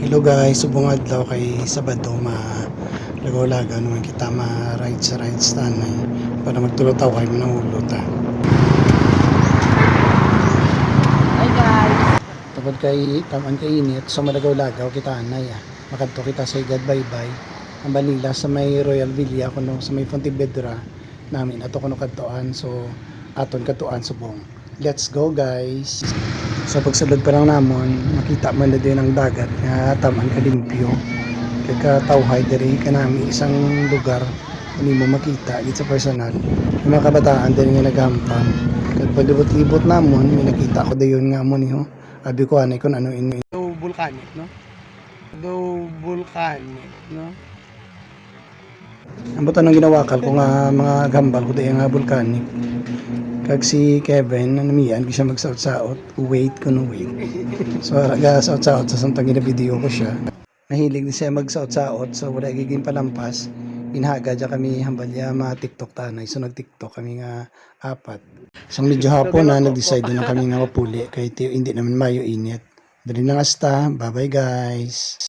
Hello guys, subong adlaw kay Sabado lagaw-lagaw naman kita ma-ride sa rides tanay para magtulutaw kay manahulot ta. Hi guys! Tungod kay taman kay init, so malagaw-lagaw kita anay Makadto kita sa Igad Baybay. Ang Manila sa may Royal Villa kuno sa may Fontevedra namin ato kuno kadtoan, so aton kadtoan subong. Let's go guys. So pagsulod pa lang namon, makita man na din ang dagat nga taman kalimpyo. Kagkatawhay diri kanami isang lugar kung mo makita gid sa personal. Yung mga kabataan din nga naghampang. Kag palibot-libot namon, may nakita ko dayon nga mo niyo. Abi ko anay kun ano in volcanic, no? Volcanic, no? Ang buto nang ginawakal ko nga mga gambal ko dayon nga volcanic. Kag si Kevin namiyan siya magsaot-saot, wait kuno wait. So raga saot-saot sa samtang video ko siya. Mahilig din siya magsaot-saot, so wala giging palampas. Inhaga dyan kami hambalya ma-tiktok tanay, so nag-tiktok kami nga apat. So medyo hapon na nag-decide na kami nga mapuli, kaya hindi naman mayo init. Dali na nga bye bye guys.